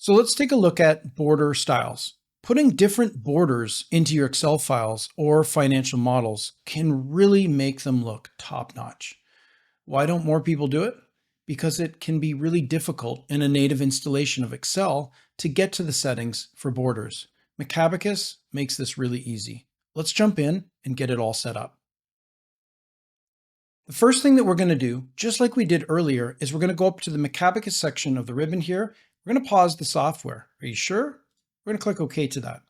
So let's take a look at border styles. Putting different borders into your Excel files or financial models can really make them look top-notch. Why don't more people do it? Because it can be really difficult in a native installation of Excel to get to the settings for borders. Macabacus makes this really easy. Let's jump in and get it all set up. The first thing that we're going to do, just like we did earlier, is we're going to go up to the Macabacus section of the ribbon here. We're going to pause the software. Are you sure? We're going to click OK to that.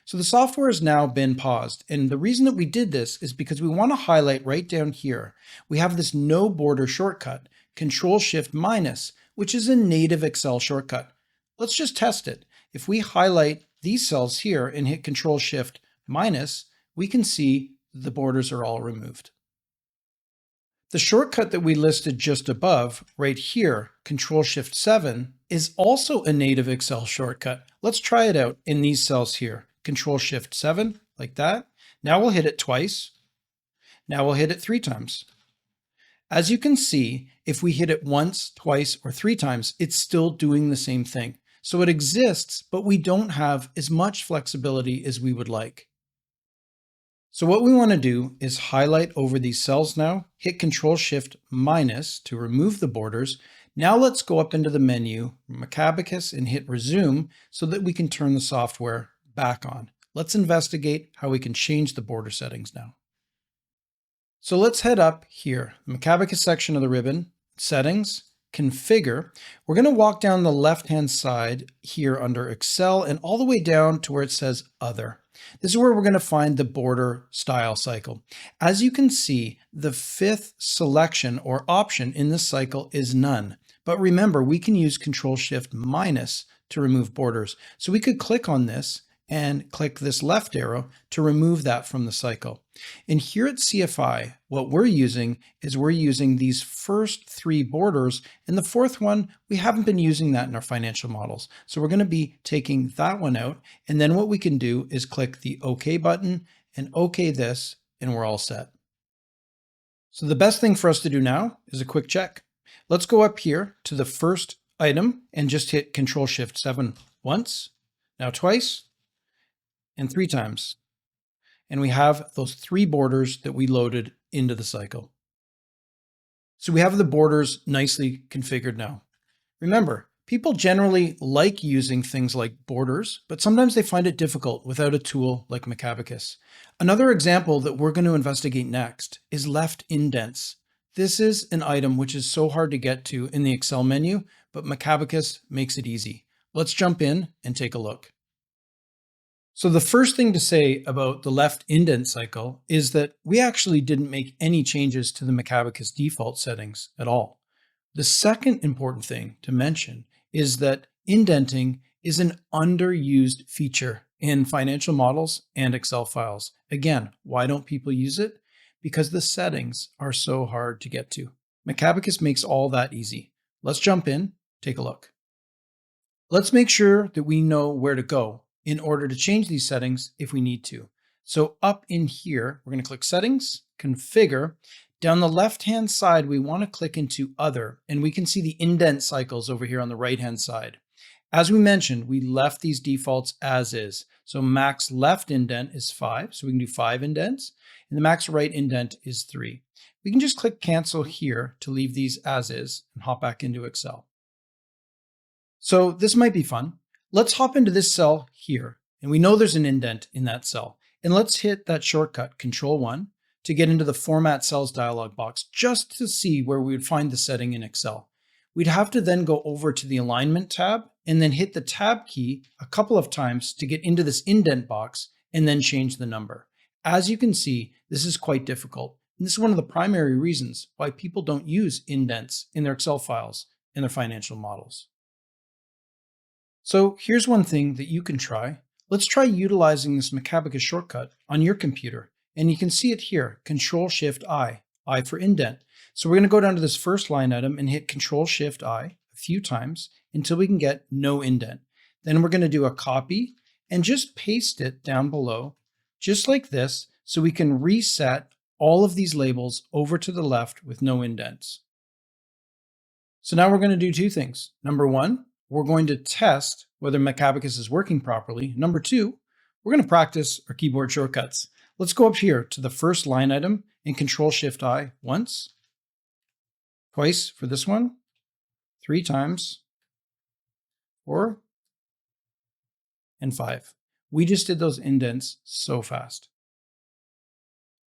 So the software has now been paused. And the reason that we did this is because we want to highlight right down here. We have this no border shortcut, Control-Shift-, which is a native Excel shortcut. Let's just test it. If we highlight these cells here and hit Control-Shift-, we can see the borders are all removed. The shortcut that we listed just above, right here, Control-Shift-, is also a native Excel shortcut. Let's try it out in these cells here. Control-Shift-, like that. Now we'll hit it twice. Now we'll hit it 3 times. As you can see, if we hit it once, twice, or 3 times, it's still doing the same thing. So it exists, but we don't have as much flexibility as we would like. So what we want to do is highlight over these cells now, hit Control-Shift- to remove the borders. Now let's go up into the menu, Macabacus, and hit Resume so that we can turn the software back on. Let's investigate how we can change the border settings now. So let's head up here, Macabacus section of the ribbon, Settings, Configure. We're going to walk down the left-hand side here under Excel and all the way down to where it says Other. This is where we're going to find the border style cycle. As you can see, the 5th selection or option in this cycle is None. But remember, we can use Control-Shift- to remove borders. So we could click on this and click this left arrow to remove that from the cycle. And here at CFI, what we're using is these first 3 borders, and the 4th one, we haven't been using that in our financial models. So we're going to be taking that one out, and then what we can do is click the OK button and OK this, and we're all set. So the best thing for us to do now is a quick check. Let's go up here to the first item and just hit Control-Shift-, once, now twice, and 3 times. And we have those 3 borders that we loaded into the cycle. So we have the borders nicely configured now. Remember, people generally like using things like borders, but sometimes they find it difficult without a tool like Macabacus. Another example that we're going to investigate next is left indents. This is an item which is so hard to get to in the Excel menu, but Macabacus makes it easy. Let's jump in and take a look. So the first thing to say about the left indent cycle is that we actually didn't make any changes to the Macabacus default settings at all. The second important thing to mention is that indenting is an underused feature in financial models and Excel files. Again, why don't people use it? Because the settings are so hard to get to. Macabacus makes all that easy. Let's jump in, take a look. Let's make sure that we know where to go in order to change these settings if we need to. So up in here, we're going to click Settings, Configure. Down the left-hand side, we want to click into Other, and we can see the indent cycles over here on the right-hand side. As we mentioned, we left these defaults as is. So max left indent is 5, so we can do 5 indents, and the max right indent is 3. We can just click Cancel here to leave these as is and hop back into Excel. So this might be fun. Let's hop into this cell here, and we know there's an indent in that cell. And let's hit that shortcut, Control-1, to get into the Format Cells dialog box, just to see where we would find the setting in Excel. We'd have to then go over to the Alignment tab, and then hit the Tab key a couple of times to get into this indent box, and then change the number. As you can see, this is quite difficult. And this is one of the primary reasons why people don't use indents in their Excel files and their financial models. So here's one thing that you can try. Let's try utilizing this Macabacus shortcut on your computer. And you can see it here, Control-Shift-I, I for indent. So we're going to go down to this first line item and hit Control-Shift-I a few times until we can get no indent. Then we're going to do a copy and just paste it down below, just like this, so we can reset all of these labels over to the left with no indents. So now we're going to do 2 things. Number 1, we're going to test whether Macabacus is working properly. Number two, we're going to practice our keyboard shortcuts. Let's go up here to the first line item and Control-Shift-I once, twice for this one, 3 times, 4, and 5. We just did those indents so fast.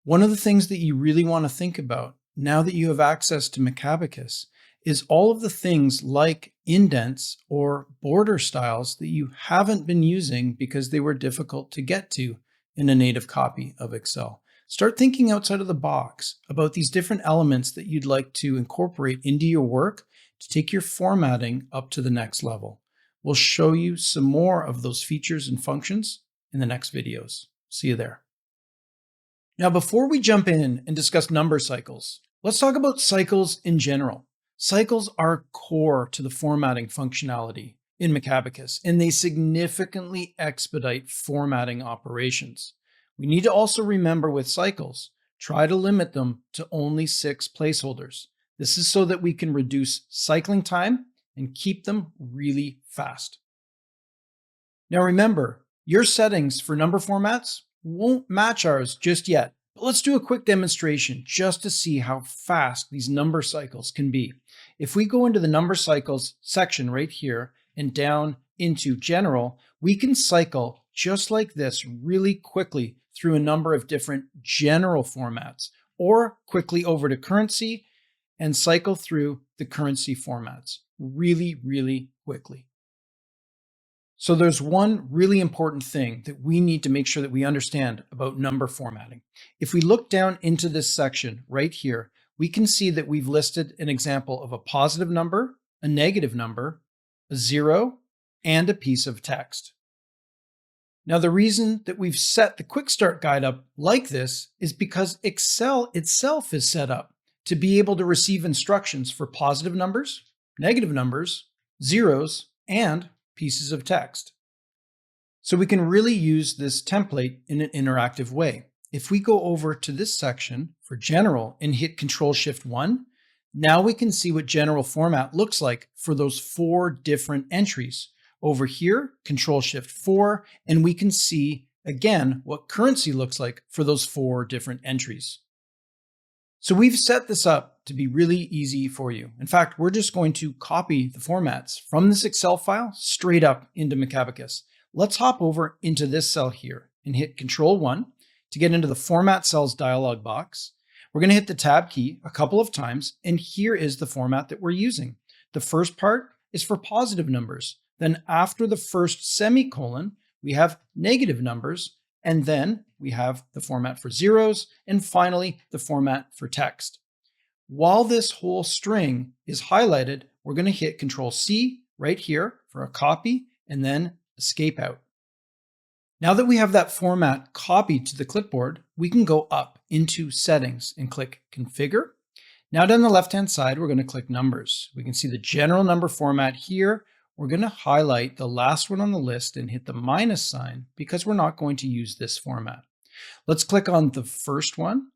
One of the things that you really want to think about now that you have access to Macabacus is all of the things like indents or border styles that you haven't been using because they were difficult to get to in a native copy of Excel. Start thinking outside of the box about these different elements that you'd like to incorporate into your work to take your formatting up to the next level. We'll show you some more of those features and functions in the next videos. See you there. Now, before we jump in and discuss number cycles, let's talk about cycles in general. Cycles are core to the formatting functionality in Macabacus, and they significantly expedite formatting operations. We need to also remember with cycles, try to limit them to only 6 placeholders. This is so that we can reduce cycling time and keep them really fast. Now remember, your settings for number formats won't match ours just yet, but let's do a quick demonstration just to see how fast these number cycles can be. If we go into the number cycles section right here and down into general, we can cycle just like this really quickly through a number of different general formats, or quickly over to currency and cycle through the currency formats really, really quickly. So there's one really important thing that we need to make sure that we understand about number formatting. If we look down into this section right here, we can see that we've listed an example of a positive number, a negative number, a 0, and a piece of text. Now, the reason that we've set the quick start guide up like this is because Excel itself is set up to be able to receive instructions for positive numbers, negative numbers, zeros, and pieces of text. So we can really use this template in an interactive way. If we go over to this section for general and hit Control-Shift-I, now we can see what general format looks like for those 4 different entries. Over here, Control-Shift-4, and we can see again what currency looks like for those 4 different entries. So we've set this up to be really easy for you. In fact, we're just going to copy the formats from this Excel file straight up into Macabacus. Let's hop over into this cell here and hit Control-I to get into the Format Cells dialog box. We're going to hit the Tab key a couple of times, and here is the format that we're using. The first part is for positive numbers. Then after the first semicolon, we have negative numbers, and then we have the format for zeros, and finally the format for text. While this whole string is highlighted, we're going to hit Control-C right here for a copy and then escape out. Now that we have that format copied to the clipboard, we can go up into Settings and click Configure. Now down the left-hand side, we're going to click Numbers. We can see the general number format here. We're going to highlight the last one on the list and hit the minus sign because we're not going to use this format. Let's click on the first one.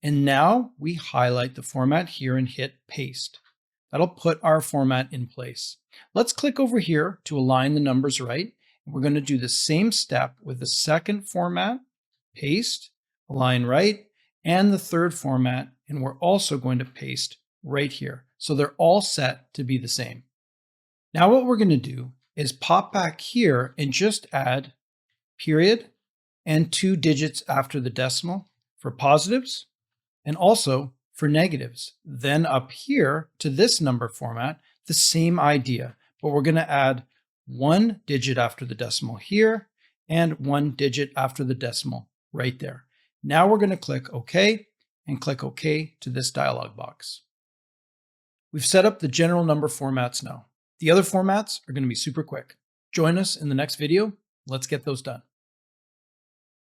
And now we highlight the format here and hit Paste. That'll put our format in place. Let's click over here to align the numbers right. We're going to do the same step with the second format, paste, align right, and the third format, and we're also going to paste right here. So they're all set to be the same. Now what we're going to do is pop back here and just add period and 2 digits after the decimal for positives and also for negatives. Then up here to this number format, the same idea, but we're going to add 1 digit after the decimal here and 1 digit after the decimal right there. Now we're going to click OK and click OK to this dialog box. We've set up the general number formats now. The other formats are going to be super quick. Join us in the next video. Let's get those done.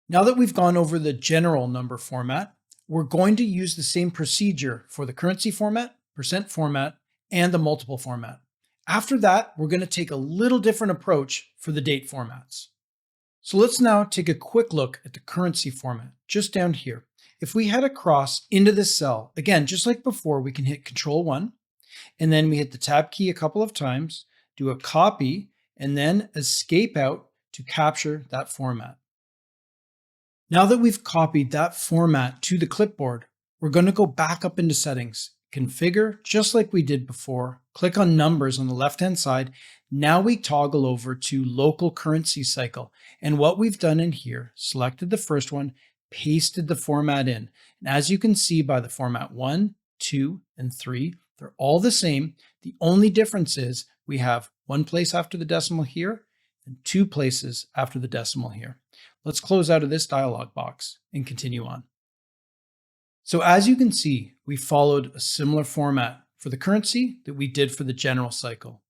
Now that we've gone over the general number format, we're going to use the same procedure for the currency format, percent format, and the multiple format. After that, we're going to take a little different approach for the date formats. So let's now take a quick look at the currency format just down here. If we head across into this cell, again, just like before, we can hit Control-I, and then we hit the Tab key a couple of times, do a copy, and then escape out to capture that format. Now that we've copied that format to the clipboard, we're going to go back up into settings, configure just like we did before, click on numbers on the left-hand side. Now we toggle over to local currency cycle. And what we've done in here, selected the first one, pasted the format in. And as you can see by the format 1, 2, and 3, they're all the same. The only difference is we have one place after the decimal here and 2 places after the decimal here. Let's close out of this dialog box and continue on. So as you can see, we followed a similar format for the currency that we did for the general cycle.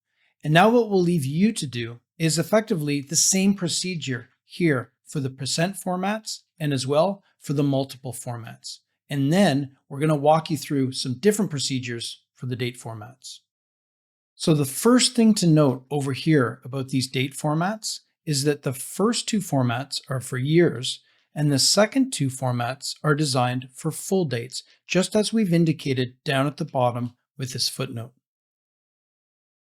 And now what we'll leave you to do is effectively the same procedure here for the percent formats and as well for the multiple formats. And then we're going to walk you through some different procedures for the date formats. So the first thing to note over here about these date formats is that the first 2 formats are for years and the second 2 formats are designed for full dates, just as we've indicated down at the bottom with this footnote.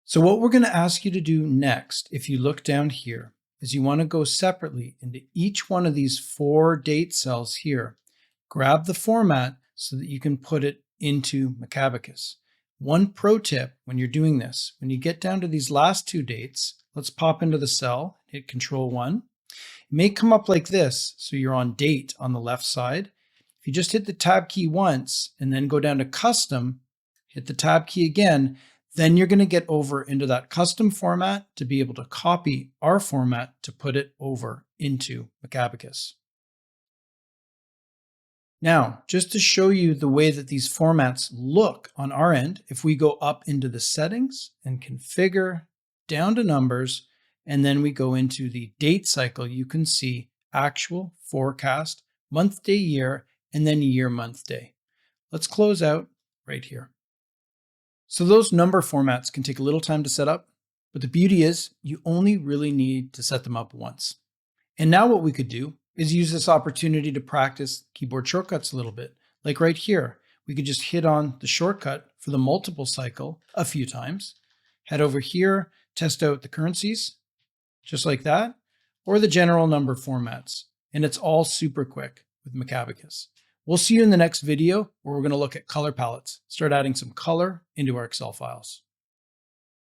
So what we're going to ask you to do next, if you look down here, is you want to go separately into each one of these 4 date cells here. Grab the format so that you can put it into Macabacus. One pro tip when you're doing this, when you get down to these last 2 dates, let's pop into the cell, hit Control-1. It may come up like this, so you're on date on the left side. If you just hit the Tab key once and then go down to Custom, hit the Tab key again, then you're going to get over into that custom format to be able to copy our format to put it over into Macabacus. Now, just to show you the way that these formats look on our end, if we go up into the settings and configure down to numbers, and then we go into the date cycle, you can see actual, forecast, month, day, year, and then year, month, day. Let's close out right here. So those number formats can take a little time to set up, but the beauty is you only really need to set them up once. And now what we could do is use this opportunity to practice keyboard shortcuts a little bit. Like right here, we could just hit on the shortcut for the multiple cycle a few times, head over here, test out the currencies, just like that, or the general number formats. And it's all super quick with Macabacus. We'll see you in the next video where we're going to look at color palettes, start adding some color into our Excel files.